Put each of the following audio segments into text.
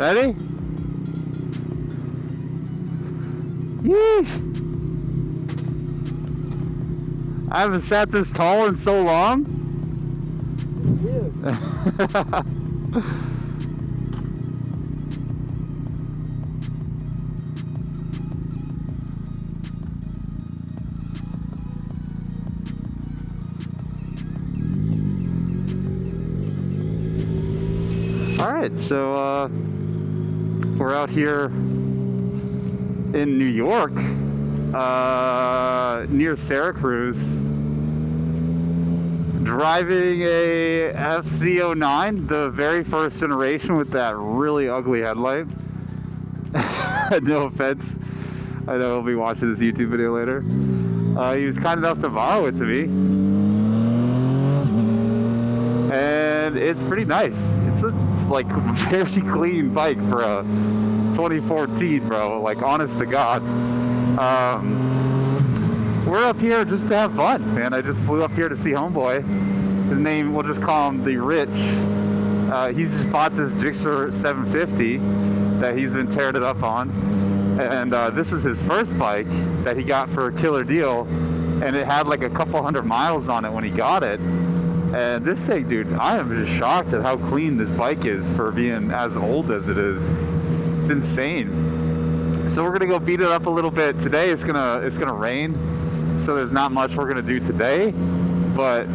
Ready? Yee! I haven't sat this tall in so long. All right, so we're out here in New York, near Syracuse, driving a FC09, the very first generation with that really ugly headlight. No offense. I know he'll be watching this YouTube video later. He was kind enough to borrow it to me. And it's pretty nice. It's like a very clean bike for a 2014, bro. Like, honest to God. We're up here just to have fun, man. I just flew up here to see homeboy. His name, we'll just call him the Rich. He's just bought this Gixxer 750 that he's been tearing it up on. And this is his first bike that he got for a killer deal. And it had like a couple hundred miles on it when he got it. And this thing, dude, I am just shocked at how clean this bike is for being as old as it is. It's insane. So we're gonna go beat it up a little bit today. It's gonna rain, so there's not much we're gonna do today. But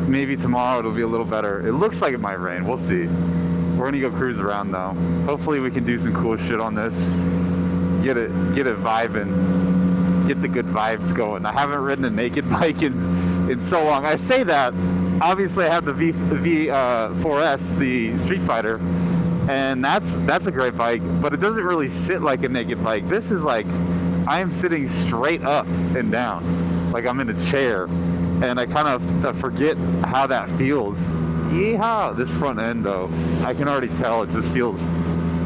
maybe tomorrow it'll be a little better. It looks like it might rain. We'll see. We're gonna go cruise around though. Hopefully we can do some cool shit on this. Get it vibing. Get the good vibes going. I haven't ridden a naked bike in so long. I say that. Obviously, I have the V4S, the Street Fighter, and that's a great bike. But it doesn't really sit like a naked bike. This is like I am sitting straight up and down, like I'm in a chair, and I kind of forget how that feels. Yeehaw! This front end, though, I can already tell it just feels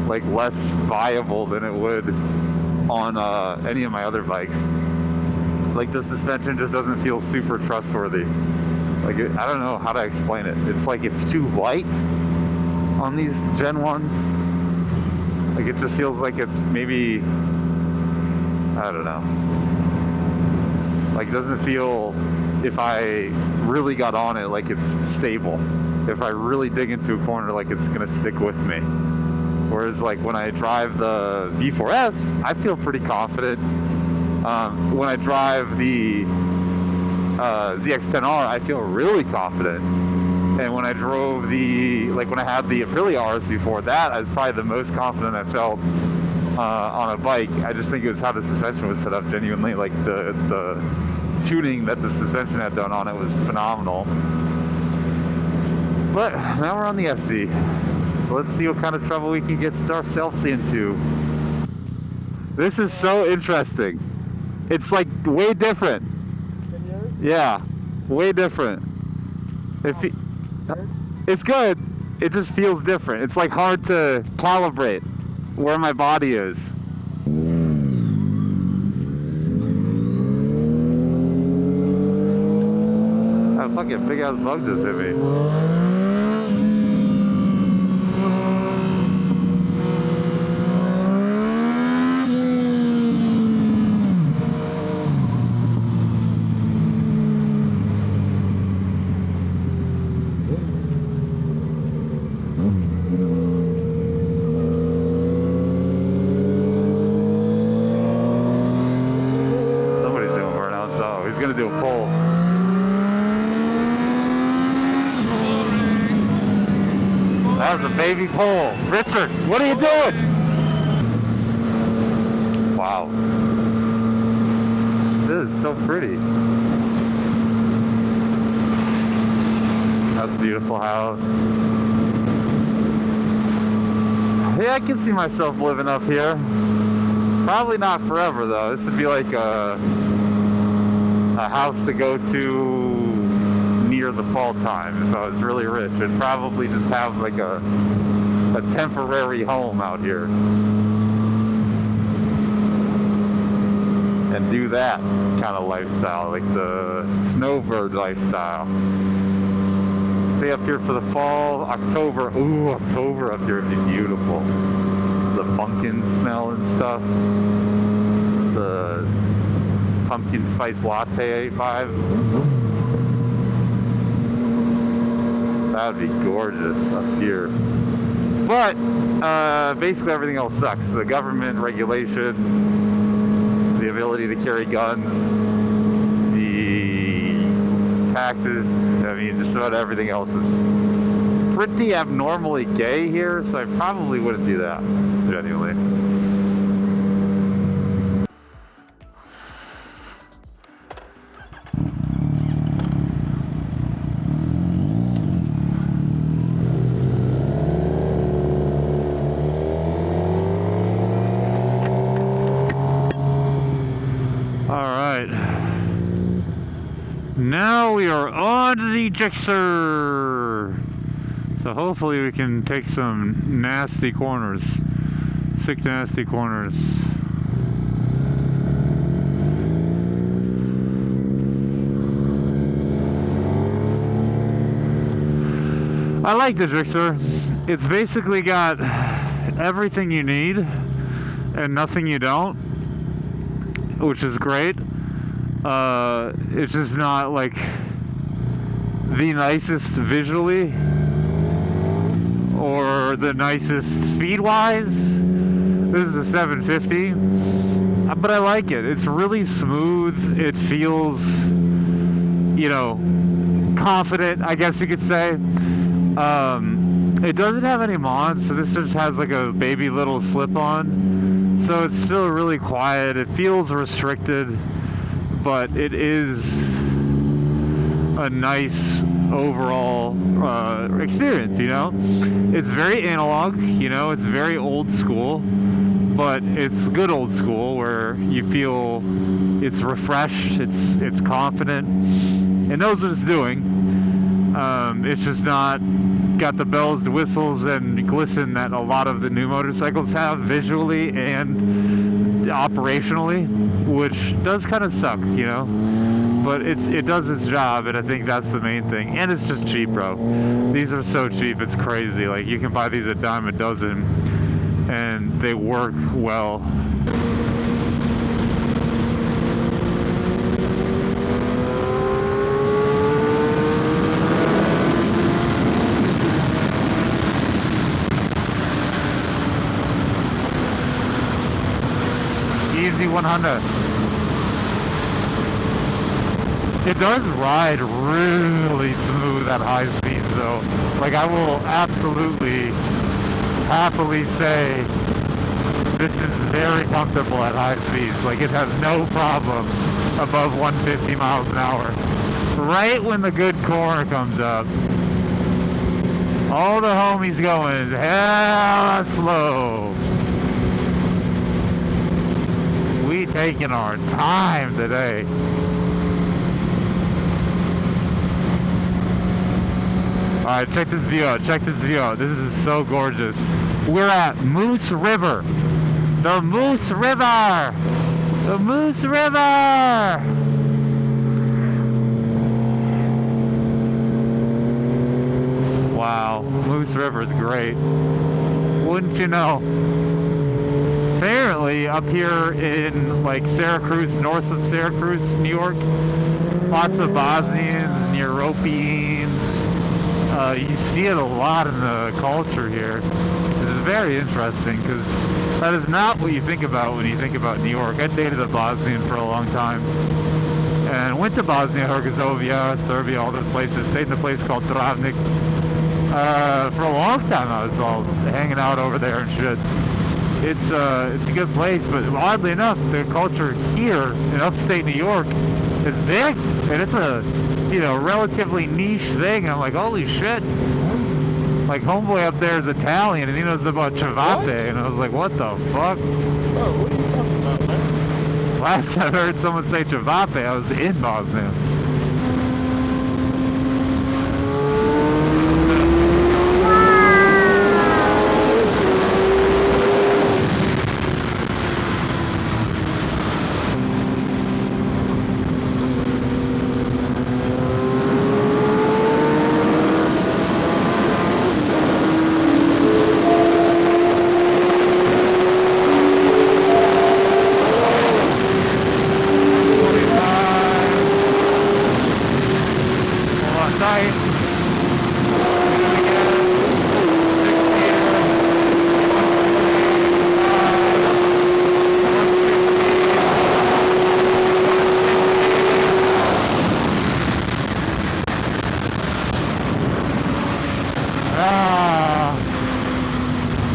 like less viable than it would on any of my other bikes. Like the suspension just doesn't feel super trustworthy. Like I don't know how to explain it. It's like it's too light on these Gen 1s. Like it just feels like it's maybe, I don't know. Like it doesn't feel, if I really got on it, like it's stable. If I really dig into a corner, like it's gonna stick with me. Whereas like when I drive the V4S, I feel pretty confident. When I drive the ZX10R, I feel really confident. And when I drove when I had the Aprilia RS before that, I was probably the most confident I felt on a bike. I just think it was how the suspension was set up genuinely. Like the tuning that the suspension had done on it was phenomenal. But now we're on the FC. So let's see what kind of trouble we can get ourselves into. This is so interesting. It's like way different. Yeah, way different. It's good. It just feels different. It's like hard to calibrate where my body is. That fucking big ass bug just hit me. Do a pull. That was a baby pull. Richard, what are you doing? Wow. This is so pretty. That's a beautiful house. Yeah, I can see myself living up here. Probably not forever though. This would be like a house to go to near the fall time. If I was really rich, I'd probably just have like a temporary home out here and do that kind of lifestyle, like the snowbird lifestyle. Stay up here for the fall, October. Ooh, October up here would be beautiful. The pumpkin smell and stuff. The pumpkin spice latte vibe. That would be gorgeous up here. But basically everything else sucks. The government regulation, the ability to carry guns, the taxes. I mean, just about everything else is pretty abnormally gay here, so I probably wouldn't do that, genuinely. Now we are on to the Gixxer. So hopefully we can take some nasty corners. Sick nasty corners. I like the Gixxer. It's basically got everything you need and nothing you don't, which is great. It's just not like the nicest visually or the nicest speed-wise. This is a 750, but I like it. It's really smooth. It feels, you know, confident, I guess you could say. It doesn't have any mods, so this just has like a baby little slip-on. So it's still really quiet. It feels restricted, but it is a nice overall experience, you know? It's very analog, you know? It's very old school, but it's good old school where you feel it's refreshed, it's confident, it knows what it's doing. It's just not got the bells, the whistles, and glisten that a lot of the new motorcycles have visually and operationally, which does kind of suck, you know, but it does its job, and I think that's the main thing. And it's just cheap, bro. These are so cheap, it's crazy. Like, you can buy these a dime a dozen and they work well. Easy 100. It does ride really smooth at high speeds though. Like, I will absolutely happily say this is very comfortable at high speeds. Like, it has no problem above 150 miles an hour. Right when the good corner comes up, all the homies going hella slow. We taking our time today. Alright, check this view out. Check this view out. This is so gorgeous. We're at Moose River. The Moose River! The Moose River! Wow, Moose River is great. Wouldn't you know? Apparently, up here in like Syracuse, north of Syracuse, New York, lots of Bosnians and Europeans. You see it a lot in the culture here. It's very interesting because that is not what you think about when you think about New York. I dated a Bosnian for a long time and went to Bosnia, Herzegovina, Serbia, all those places. Stayed in a place called Travnik. For a long time I was all hanging out over there and shit. It's a good place, but oddly enough, the culture here in upstate New York is big, and it's a, you know, relatively niche thing. I'm like, holy shit! Like, homeboy up there is Italian, and he knows about ciabatte, and I was like, what the fuck? Oh, what are you talking about, man? Last time I heard someone say ciabatte, I was in Bosnia.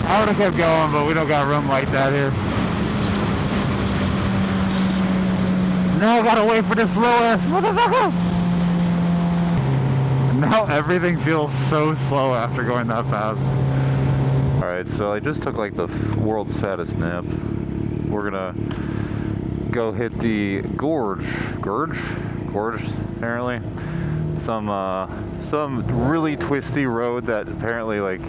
I would have kept going, but we don't got room like that here. Now I gotta wait for this slow ass motherfucker. Now everything feels so slow after going that fast. Alright, so I just took like the world's fattest nap. We're gonna go hit the gorge, apparently. Some really twisty road that apparently like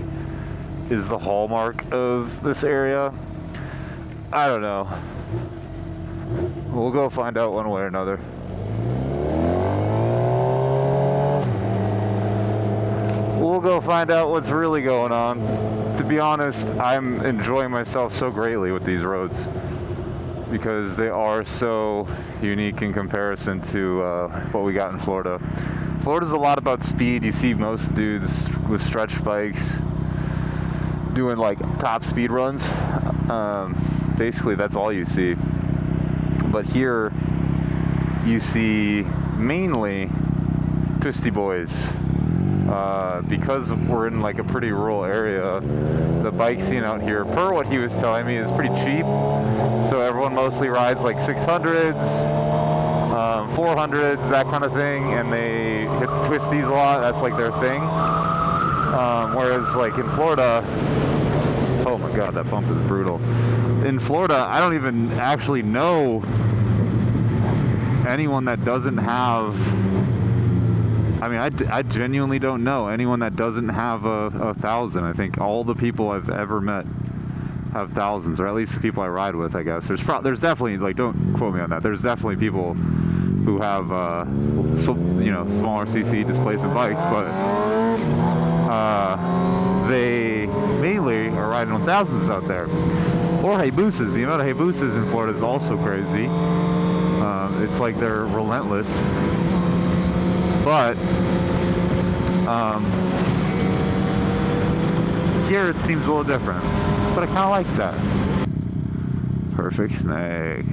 is the hallmark of this area. I don't know. We'll go find out one way or another. We'll go find out what's really going on. To be honest, I'm enjoying myself so greatly with these roads because they are so unique in comparison to what we got in Florida. Florida's a lot about speed. You see most dudes with stretch bikes doing like top speed runs. Basically, that's all you see. But here, you see mainly twisty boys. Because we're in like a pretty rural area, the bike scene out here, per what he was telling me, is pretty cheap. So everyone mostly rides like 600s, 400s, that kind of thing, and they hit the twisties a lot. That's like their thing. Whereas like in Florida, oh my god, that bump is brutal. In Florida, I don't even actually know anyone that doesn't have, I mean, I genuinely don't know anyone that doesn't have a 1,000. I think all the people I've ever met have thousands, or at least the people I ride with, I guess. There's definitely, like, don't quote me on that. There's definitely people who have, smaller CC displacement bikes, but they mainly are riding on thousands out there. Or Hayabusas. The amount of Hayabusas in Florida is also crazy. It's like they're relentless. But here it seems a little different. But I kind of like that. Perfect snag.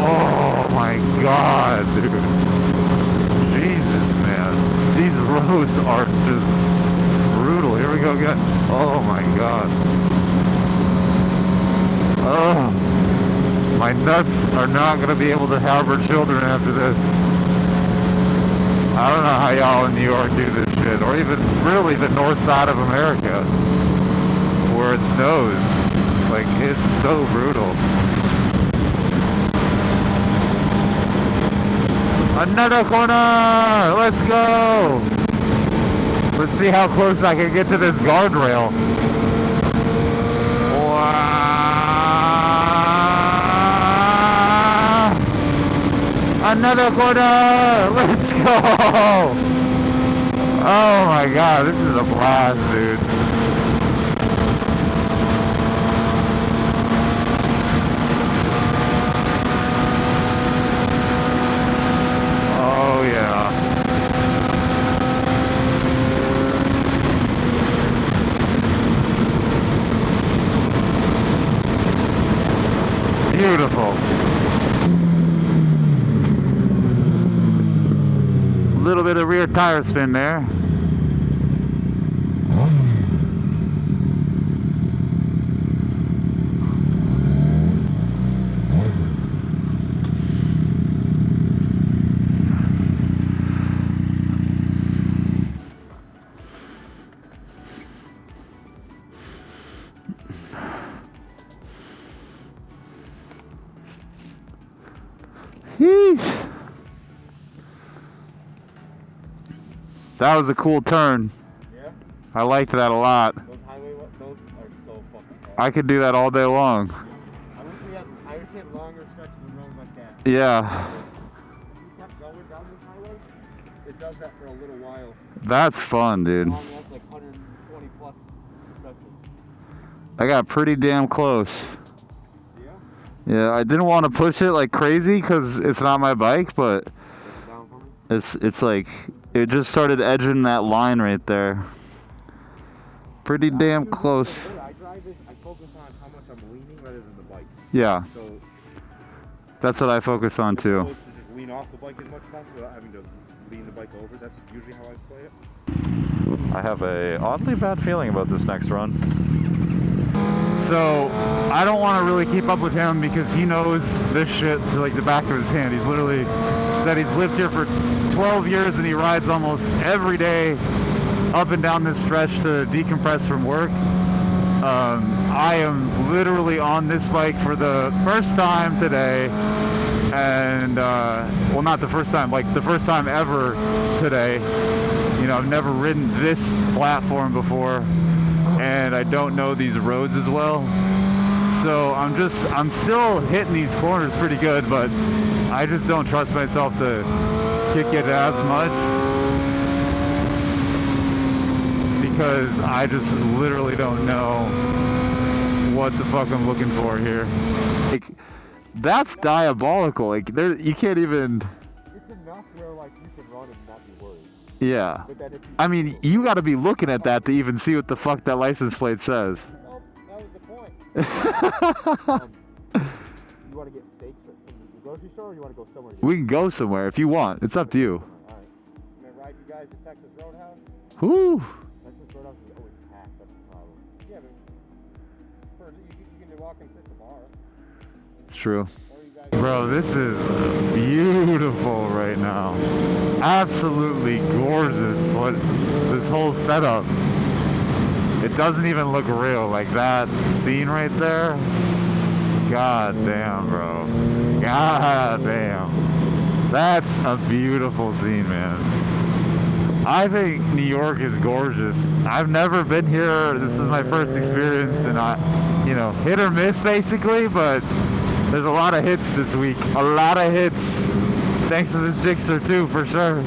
Oh my god, dude. Jesus, man. These roads are just brutal. Here we go again. Oh my god. Oh. My nuts are not going to be able to harbor children after this. I don't know how y'all in New York do this shit. Or even really the north side of America, where it snows. Like, it's so brutal. Another corner! Let's go! Let's see how close I can get to this guardrail. Wow! Another corner! Let's go! Oh my god, this is a blast, dude. Oh yeah. Beautiful. A little bit of rear tire spin there. Yeesh. That was a cool turn. Yeah? I liked that a lot. Those those are so fucking fast. I could do that all day long. I wish we had longer stretches of road like that. Yeah. If you kept going down this highway, it does that for a little while. That's fun, dude. That's like 120 plus stretches. I got pretty damn close. Yeah? Yeah, I didn't want to push it like crazy because it's not my bike, but Down for me? it's like it just started edging that line right there. pretty damn close. The way I drive is I focus on how much I'm leaning rather than the bike. Yeah, So that's what I focus on as too. opposed to just lean off the bike as much as possible without having to lean the bike over. That's usually how I play it. I have a oddly bad feeling about this next run. So I don't want to really keep up with him because he knows this shit to like the back of his hand. He's literally said he's lived here for 12 years and he rides almost every day up and down this stretch to decompress from work. I am literally on this bike for the first time today, and well, not the first time, like the first time ever today. You know, I've never ridden this platform before, and I don't know these roads as well. So I'm still hitting these corners pretty good, but I just don't trust myself to kick it as much because I just literally don't know what the fuck I'm looking for here. Like, that's diabolical. Like, there, you can't even. It's enough where like you can run and not be worried. Yeah. But then if you I mean, you got to be looking at that to even see what the fuck that license plate says. oh, that was the point. You want to get steaks from the grocery store, or you want to go somewhere? We can go somewhere if you want. It's up to you. All right. I'm gonna ride you guys to Texas Roadhouse. Whoo. Texas Roadhouse is always packed. That's the problem. Yeah, but you can walk and sit at the bar. It's true. Or you guys. Bro, this is beautiful right now. Absolutely gorgeous. What this whole setup. It doesn't even look real. Like that scene right there. God damn, bro. God damn. That's a beautiful scene, man. I think New York is gorgeous. I've never been here. This is my first experience, and you know, hit or miss basically, but there's a lot of hits this week. A lot of hits. Thanks to this Gixxer too, for sure.